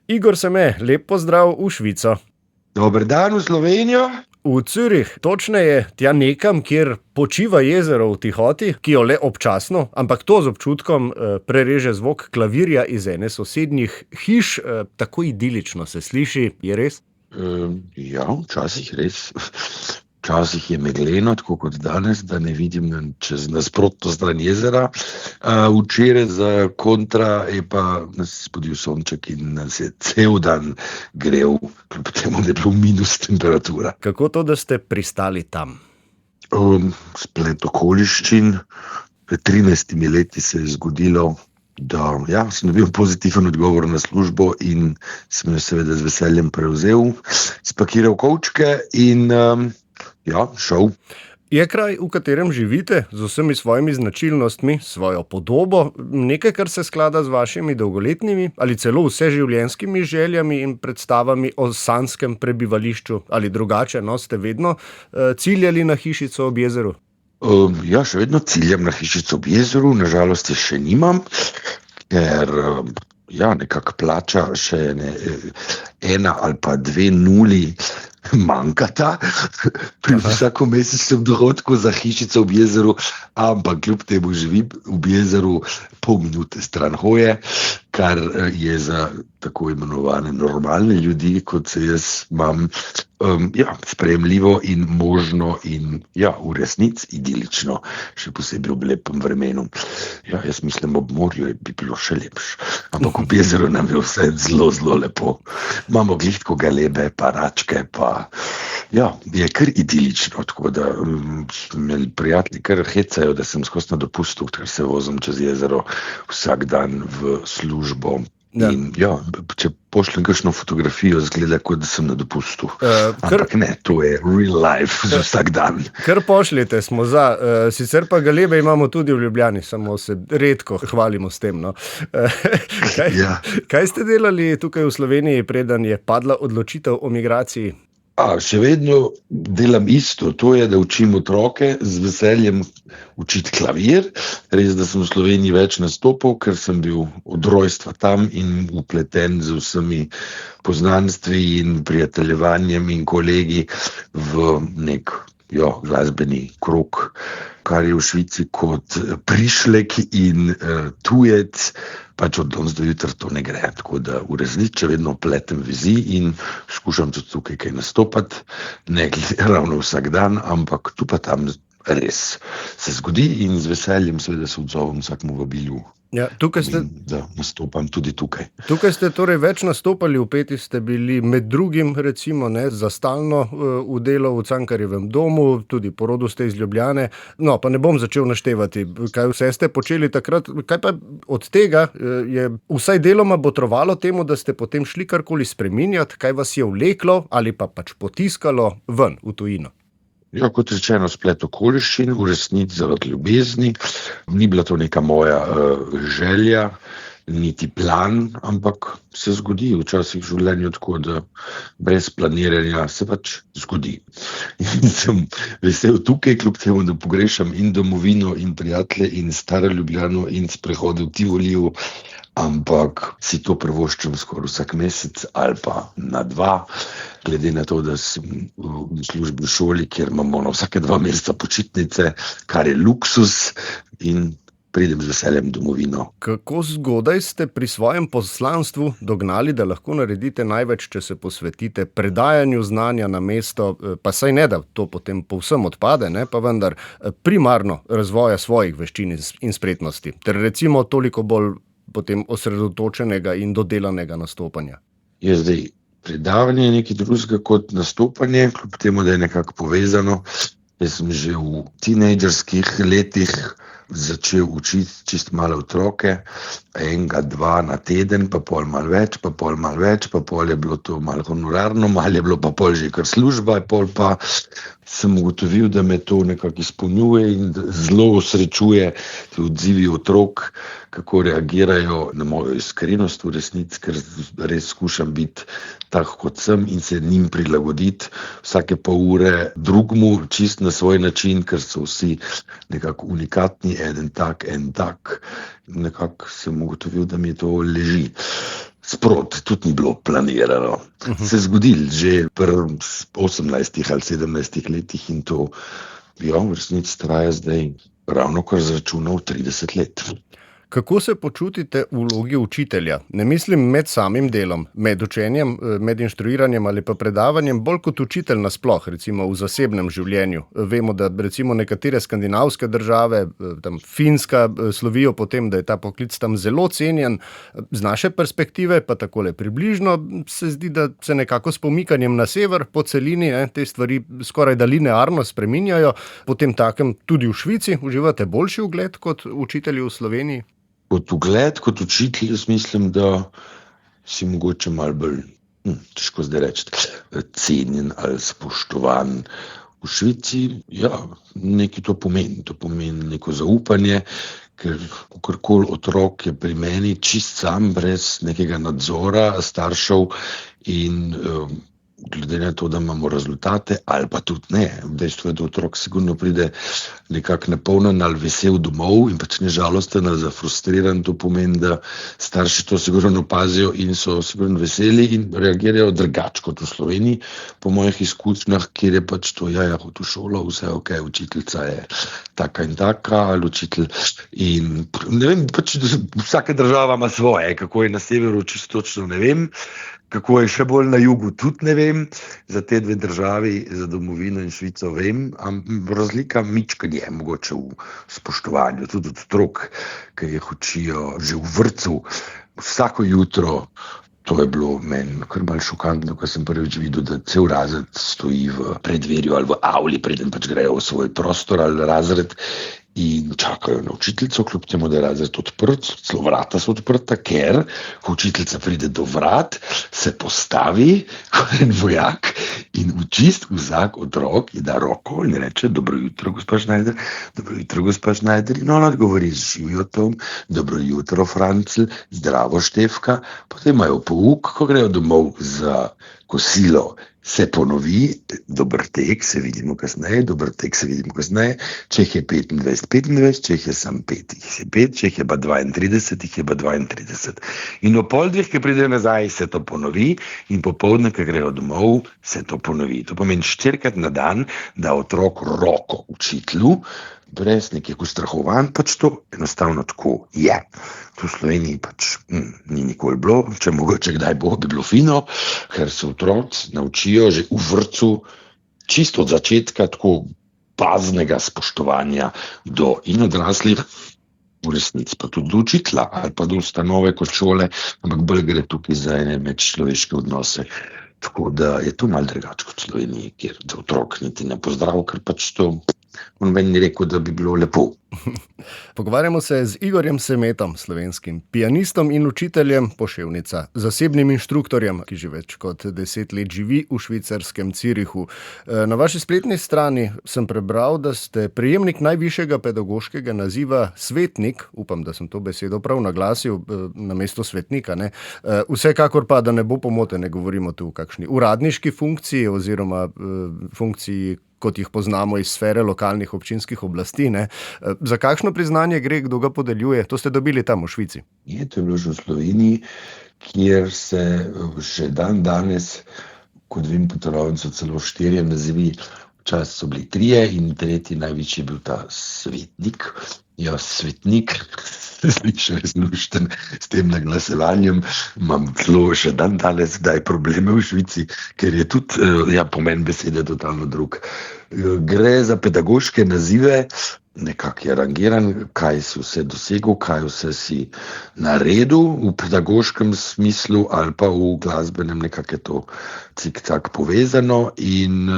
Igor Seme, lep pozdrav v Švico. Dober dan v Slovenijo. V Zürich, točneje tja nekam, kjer počiva jezero v tihoti, ki jo le občasno, ampak to z občutkom prereže zvok klavirja iz ene sosednjih hiš. Tako idilično se sliši, je res? Ja, včasih res. Včasih je megleno, tako kot danes, da ne vidim čez nasprotno stran jezera. Včeraj za kontra je pa nas spodil sonček in nas je cel dan grel, kljub temu, da je bilo minus temperatura. Kako to, da ste pristali tam? Splet okoliščin. Pred 13 leti se je zgodilo, da sem dobil pozitiven odgovor na službo in sem jo seveda z veseljem prevzel, spakiral kovčke in šel. Je kraj, v katerem živite, z vsemi svojimi značilnostmi, svojo podobo, nekaj, kar se sklada z vašimi dolgoletnimi ali celo vseživljenjskimi željami in predstavami o sanjskem prebivališču, ali drugače, ste vedno ciljali na hišico ob jezeru? Še vedno ciljam na hišico ob jezeru, nažalost je še nimam, ker nekako plača še ena ali pa 2 nuli manjkata pri vsakom mesečnem dohodku za hišico ob jezeru, ampak kljub temu živim ob jezeru pol minute stran hoje, kar je za tako imenovane normalne ljudi, kot se jaz imam, sprejemljivo in možno in v resnici idilično, še posebej ob lepem vremenu. Jaz mislim, ob morju bi bilo še lepše, ampak ob jezeru nam je vse zelo, zelo lepo. Imamo glihko galebe, pa račke, pa je kar idilično, tako da me prijatelji kar hecajo, da sem skozi na dopustu, ker se vozim čez jezero vsak dan v službo. In če pošljem kakšno fotografijo, zgleda, kot da sem na dopustu. Ampak ne, to je real life za vsak dan. Kar pošljete, smo za. Sicer pa galebe imamo tudi v Ljubljani, samo se redko hvalimo s tem. Kaj ste delali tukaj v Sloveniji, preden je padla odločitev o migraciji? Še vedno delam isto, to je, da učim otroke z veseljem učiti klavir. Res, da sem v Sloveniji več nastopal, ker sem bil od rojstva tam in vpleten z vsemi poznanstvi in prijateljevanjem in kolegi v nek glasbeni krog, kar je v Švici kot prišlek in tujec, pač od danes do jutra to ne gre. Tako da v resnici vedno pletem vezi in skušam tudi tukaj kaj nastopati, ne ravno vsak dan, ampak tu pa tam res se zgodi in z veseljem seveda se odzovem vsakmu vabilu. Da nastopam tudi tukaj. Tukaj ste torej več nastopali, vpeti ste bili med drugim recimo za stalno v delo v Cankarjevem domu, tudi po rodu ste iz Ljubljane. Pa ne bom začel naštevati, kaj vse ste počeli takrat. Kaj pa od tega je vsaj deloma botrovalo temu, da ste potem šli karkoli spreminjati, kaj vas je vleklo ali pa pač potiskalo ven v tujino? Kot rečeno, splet okoliščin, v resnici zaradi ljubezni. Ni bila to neka moja želja, niti plan, ampak se zgodi včasih v življenju tako, da brez planiranja se pač zgodi. In sem vesel tukaj, kljub temu, da pogrešam in domovino, in prijatelje, in staro Ljubljano, in sprehode v Tivoliju, ampak si to privoščim skoraj vsak mesec ali pa na 2, glede na to, da sem v službi v šoli, kjer imamo na vsake 2 meseca počitnice, kar je luksus, in pridem z veseljem domovino. Kako zgodaj ste pri svojem poslanstvu dognali, da lahko naredite največ, če se posvetite predajanju znanja na mesto, pa saj ne, da to potem povsem odpade, pa vendar primarno razvoja svojih veščin in spretnosti, ter recimo toliko bolj potem osredotočenega in dodelanega nastopanja? Predavanje je nekaj drugega kot nastopanje, kljub temu, da je nekako povezano. Jaz sem že v tinejdžerskih letih začel učiti čist malo otroke, 1, 2 na teden, pa pol malo več, pa pol je bilo to malo honorarno, malo je bilo pa pol že kar služba, pol pa sem ugotovil, da me to nekako izpolnjuje in zelo osrečuje ti odzivi otrok, kako reagirajo na mojo iskrenost v resnici, ker res skušam biti tak, kot sem, in se njim prilagoditi vsake pol ure drugmu, čist na svoj način, ker so vsi nekako unikatni, en tak. Nekako sem ugotovil, da mi to leži. sproti, tudi ni bilo planirano. Se je zgodilo že pri 18 ali 17 letih in to v resnici traja zdaj ravno kar zračunal 30 let. Kako se počutite v vlogi učitelja? Ne mislim med samim delom, med učenjem, med inštruiranjem ali pa predavanjem, bolj kot učitelj nasploh, recimo v zasebnem življenju. Vemo, da recimo nekatere skandinavske države, tam Finska, slovijo po tem, da je ta poklic tam zelo cenjen. Z naše perspektive pa takole približno se zdi, da se nekako s pomikanjem na sever po celini te stvari skoraj da linearno spreminjajo. Potem takem tudi v Švici uživate boljši ugled kot učitelji v Sloveniji? Kot ugled, kot učitelj, jaz mislim, da si mogoče malo bolj, težko zdaj reči, cenjen ali spoštovan. V Švici, nekaj to pomeni neko zaupanje, ker kakorkoli otrok je pri meni čist sam, brez nekega nadzora staršev in glede na to, da imamo rezultate ali pa tudi ne. Dejstvo je, da otrok sigurno pride nekako napolnjen ali vesel domov in pač ne žalosten ali zafrustriran. To pomeni, da starši to sigurno opazijo in so sigurno veseli in reagirajo drugače kot v Sloveniji. Po mojih izkušnjah, kjer je pač to, hod v šolo, vse ok, učiteljica je taka in taka ali učitelj. In ne vem, pač vsaka država ima svoje, kako je na severu, čisto točno ne vem. Kako je še bolj na jugu, tudi ne vem. Za te dve državi, za domovino in Švico vem, razlika mičkanje je mogoče v spoštovanju, tudi od otrok, ki jih učijo že v vrtcu. Vsako jutro, to je bilo meni kar malo šokantno, ko sem prvič videl, da cel razred stoji v preddverju ali v avli, preden pač grejo v svoj prostor ali razred in čakajo na učiteljico, kljub temu, da je razred odprt, celo vrata so odprta, ker ko učiteljica pride do vrat, se postavi kot en vojak in vsak otrok ji da roko in reče: dobro jutro, gospa Schneider, dobro jutro, gospa Schneider, in ona odgovori z živijo Tom, dobro jutro, Francl, zdravo, Štefka. Potem imajo pouk, ko grejo domov za kosilo, se ponovi, dober tek, se vidimo kasneje, če jih je 25, če jih je sam 5, jih je 5, če jih je pa 32, jih je pa 32. In o pol dveh, ki pridejo nazaj, se to ponovi in popoldne, ki grejo domov, se to ponovi. To pomeni 4-krat na dan, da otrok roko učitelju, brez nekih ustrahovanj, pač to enostavno tako je. To v Sloveniji pač ni nikoli bilo, če mogoče kdaj bo, bi bilo fino, ker se otroci naučijo že v vrtcu čisto od začetka tako baznega spoštovanja do in odraslih, v resnici pa tudi do učitelja ali pa do ustanove kot šole, ampak bolj gre tukaj za ene medčloveške odnose. Tako da je to malo drugače kot v Sloveniji, kjer otrok niti ne pozdrav, ker pač to on meni ni rekel, da bi bilo lepo. Pogovarjamo se z Igorjem Semetom, slovenskim pianistom in učiteljem Poševnica, zasebnim inštruktorjem, ki že več kot 10 let živi v švicarskem Zürichu. Na vaši spletni strani sem prebral, da ste prejemnik najvišjega pedagoškega naziva svetnik, upam, da sem to besedo prav naglasil, namesto svetnika, ne? Vsekakor pa, da ne bo pomote, ne govorimo tu o kakšni uradniški funkciji oziroma funkciji, kot jih poznamo iz sfere lokalnih občinskih oblasti, ne? Za kakšno priznanje gre, kdo ga podeljuje? To ste dobili tam v Švici. To je bilo že v Sloveniji, kjer se še dan danes, kot vem, po Torovencu celo 4 nazivi, včasih so bili 3 in 3. največji je bil ta svetnik. Svetnik, še izlušten s tem naglasevanjem, imam celo še dan danes kdaj probleme v Švici, ker je tudi pomen besede totalno drug. Gre za pedagoške nazive, nekako je rangiran, kaj si vse dosegel, kaj vse si naredil v pedagoškem smislu ali pa v glasbenem, nekako je to cik-cak povezano in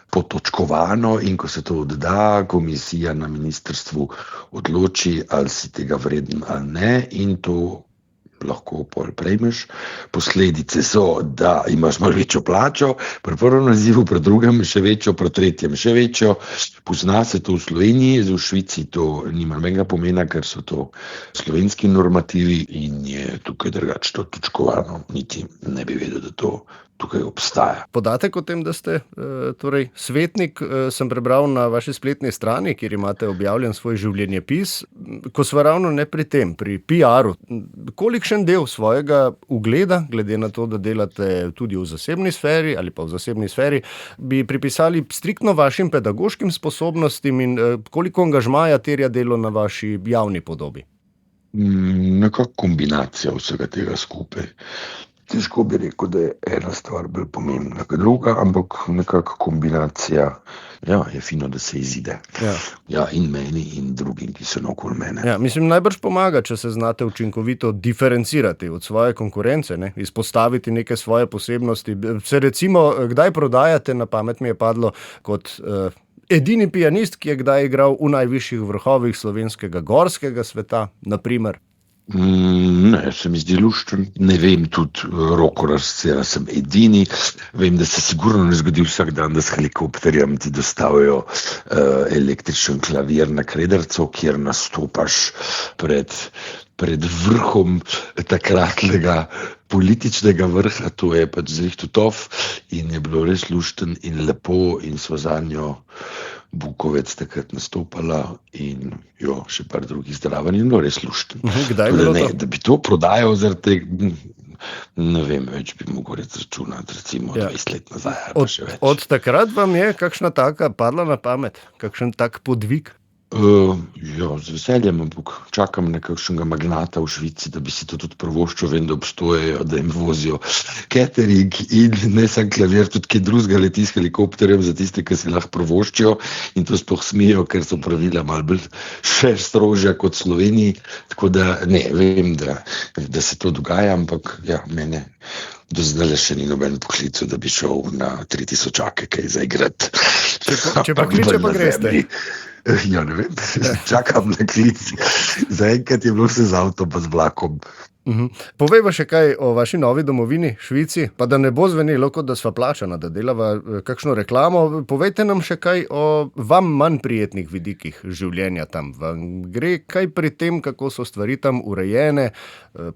potočkovano, in ko se to odda, komisija na ministrstvu odloči, ali si tega vreden ali ne, in to lahko pol prejmeš. Posledice so, da imaš malo večjo plačo, pri prvem nazivu, pri drugem še večjo, pri tretjem še večjo. Pozna se to v Sloveniji, v Švici to nima nobenega pomena, ker so to slovenski normativi in je tukaj drugače to točkovano. Niti ne bi vedel, da to tukaj obstaja. Podatek o tem, da ste torej svetnik, sem prebral na vaši spletni strani, kjer imate objavljen svoj življenjepis. Ko sva ravno ne pri tem, pri PR-u, kolikšen kakšen del svojega ugleda, glede na to, da delate tudi v zasebni sferi ali pa v zasebni sferi, bi pripisali striktno vašim pedagoškim sposobnostim in koliko angažmaja terja delo na vaši javni podobi? Nekako kombinacija vsega tega skupaj. Težko bi rekel, da je ena stvar bolj pomembna kot druga, ampak nekako kombinacija, je fino, da se izide. Ja, in meni in drugim, ki so okoli mene. Ja, mislim, najbrž pomaga, če se znate učinkovito diferencirati od svoje konkurence, ne? Izpostaviti neke svoje posebnosti. Se recimo, kdaj prodajate, na pamet mi je padlo, kot edini pianist, ki je kdaj igral v najvišjih vrhovih slovenskega gorskega sveta, na primer? Ne, se mi zdi lušten. Ne vem, tudi rokorazcela sem edini. Vem, da se sigurno ne zgodi vsak dan, da s helikopterjem ti dostavijo električen klavir na Kredercu, kjer nastopaš pred vrhom takratnega političnega vrha, to je pač Zrihtutov, in je bilo res lušten in lepo in sva zanjo Bukovec takrat nastopala in še par drugih zdraven in bilo res lušten. Kdaj je bilo to? Da bi to prodajal zaradi tega, ne vem, več bi mogel računati, recimo 20 let nazaj ali pa še več. Od takrat vam je kakšna taka padla na pamet? Kakšen tak podvig? Z veseljem, ampak čakam na kakšnega magnata v Švici, da bi si to tudi privoščil. Vem, da obstojejo, da jim vozijo catering in ne samo klavir, tudi kaj drugega leti s helikopterjem za tiste, ki si lahko privoščijo in to sploh smijo, ker so pravila malo bolj še strožja kot v Sloveniji. Tako da ne, vem, da se to dogaja, ampak mene do zdaj še ni noben poklical, da bi šel na 3000 kaj zaigrati. Če pa kliče, pa greste. Ja, ne vem, čakam na klic. Zaenkrat je bilo vse z avtom pa z vlakom. Povejva še kaj o vaši novi domovini, Švici, pa da ne bo zvenelo, kot da sva plačana, da delava kakšno reklamo. Povejte nam še kaj o vam manj prijetnih vidikih življenja tam. Vam gre kaj pri tem, kako so stvari tam urejene,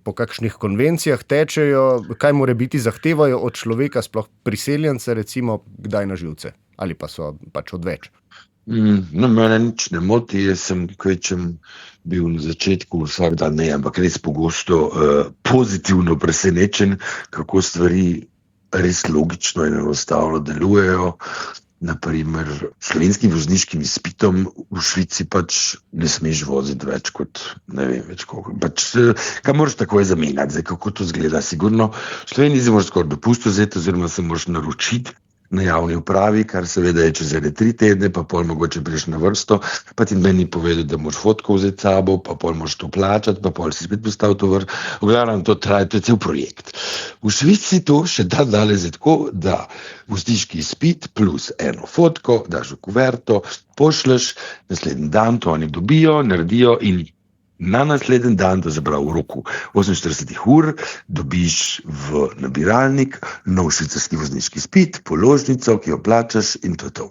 po kakšnih konvencijah tečejo, kaj morebiti zahtevajo od človeka, sploh priseljence, recimo, kdaj na živce? Ali pa so pač odveč? No, mene nič ne moti, jaz sem kvečem bil na začetku vsak dan, ne, ampak res pogosto pozitivno presenečen, kako stvari res logično in enostavno delujejo. Naprimer, slovenskim vozniškim izpitom v Švici pač ne smeš voziti več kot, ne vem več koliko. Kaj moraš takoj zamenjati, zdaj kako to izgleda? Sigurno, v Sloveniji si moraš skoraj dopust vzeti oziroma se moraš naročiti na javni upravi, kar seveda je čez 3 tedne, pa pol mogoče priješ na vrsto, pa ti meni povedal, da moraš fotko vzeti sabo, pa pol moraš to plačati, pa pol si spet postavil to vrst. V glavnem to traja, to je cel projekt. V Švici to še danes je tako, da vozniški izpit plus eno fotko, daš v kuverto, pošleš, naslednji dan to oni dobijo, naredijo in na naslednji dan, to se pravi v roku 48 ur, dobiš v nabiralnik nov švicarski vozniški izpit, položnico, ki jo plačaš in to je to.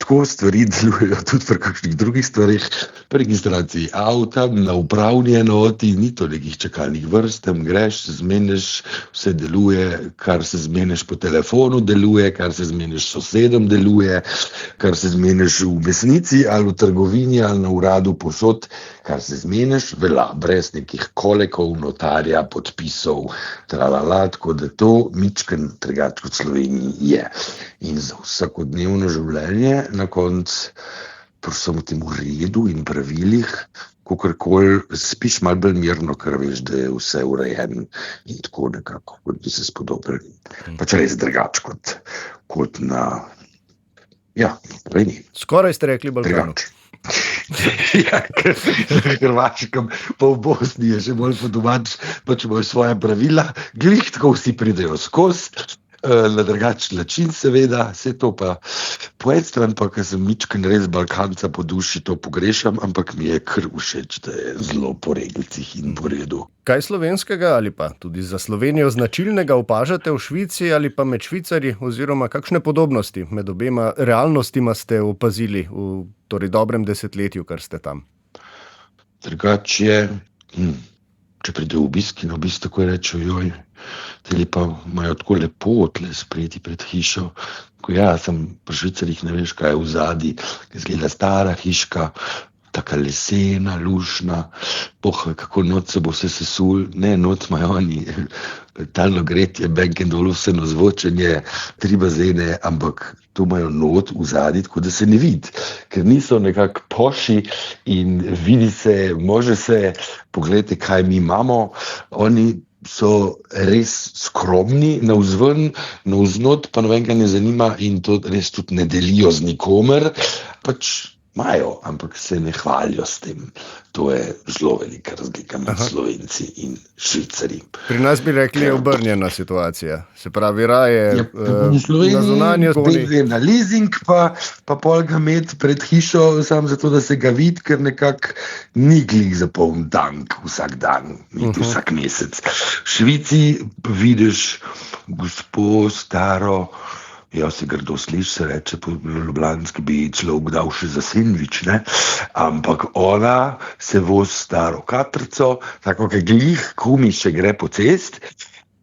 Tako stvari delujejo tudi pri kakšnih drugih stvarih, pri registraciji avta, na upravni enoti, ni to nekih čakalnih vrst, tam greš, se zmeniš, vse deluje, kar se zmeniš po telefonu deluje, kar se zmeniš s sosedom deluje, kar se zmeniš v mesnici ali v trgovini ali na uradu posod, kar se zmeniš, velja, brez nekih kolekov, notarja, podpisov, tako da to mičken drugače kot v Sloveniji je. In za vsakodnevno življenje na koncu pri vsem tem redu in pravilih, kakorkoli spiš malo bolj mirno, ker veš, da je vse urejeno in tako nekako, kot bi se spodobili. Pač res drugače kot na Sloveniji. Skoraj ste rekli Balkanu. Ker na Hrvaškem pa v Bosni je še bolj po domač, pač imajo svoja pravila, glih tako vsi pridejo skozi, na drugačen način seveda, vse to pa po eni strani pa, ker sem mičken res Balkanca po duši, to pogrešam, ampak mi je kar všeč, da je zelo po regelcih in po redu. Kaj slovenskega ali pa tudi za Slovenijo značilnega opažate v Švici ali pa med Švicarji oziroma kakšne podobnosti med obema realnostima ste opazili v dobrem desetletju, kar ste tam? Drugače je, če pride v obisk in obisk takoj reče, joj, teli pa imajo tako lepo tle sprejeti pred hišo, ko sem pri Švicarjih ne veš, kaj je v zadnji, ki izgleda stara hiška, taka lesena, lušna, kako noč se bo vse sesul, ne, noč imajo oni talno gretje, bank and olufsen ozvočenje, 3 bazene, ampak to imajo not v zadnji, tako da se ne vidi, ker niso nekako poši in vidi se, može se, pogledajte, kaj mi imamo, oni so res skromni navzven, navznot pa nobenega ne zanima in to res tudi ne delijo z nikomer, pač imajo, ampak se ne hvalijo s tem. To je zelo velika razlika med Slovenci in Švicarji. Pri nas bi rekli obrnjena situacija. Se pravi, raje v Sloveniji na zunanje gre na leasing, pa pol ga imeti pred hišo, samo zato, da se ga vidi, ker nekako ni glih za poln dank vsak dan, niti vsak mesec. V Švici vidiš gospo staro, se grdo sliši, se reče po ljubljanski, bi človek dal še za sendvič, ne? Ampak ona se vozi staro katrco, tako kot glih kumi še gre po cest,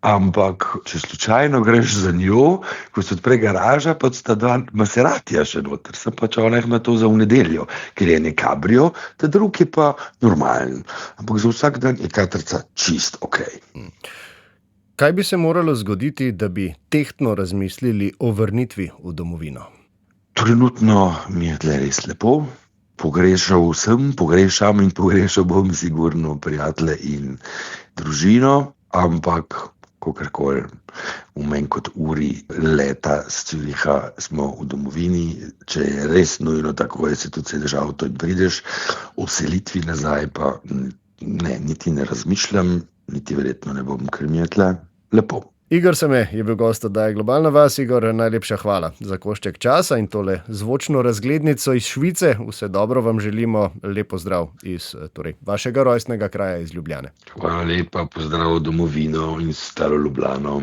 ampak če slučajno greš za njo, ko se odpre garaža, pa sta 2 Maseratija še noter, sem pač ona ima to za v nedeljo, ker je ne kabrio, ta drug je pa normalen, ampak za vsak dan je katrca čist okej. Kaj bi se moralo zgoditi, da bi tehtno razmislili o vrnitvi v domovino? Trenutno mi je tle res lepo. Pogrešam in pogrešal bom sigurno prijatelje in družino, ampak kakorkoli v manj kot uri leta z Züricha smo v domovini. Če je res nujno tako, da se tudi sedeš v avto in prideš, o selitvi nazaj pa ne, niti ne razmišljam, niti verjetno ne bom, ker mi je tle lepo. Igor Seme je bil gost oddaje Globalna vas. Igor, najlepša hvala za košček časa in tole zvočno razglednico iz Švice. Vse dobro vam želimo, lep pozdrav iz vašega rojstnega kraja iz Ljubljane. Hvala lepa, pozdrav v domovino in staro Ljubljano.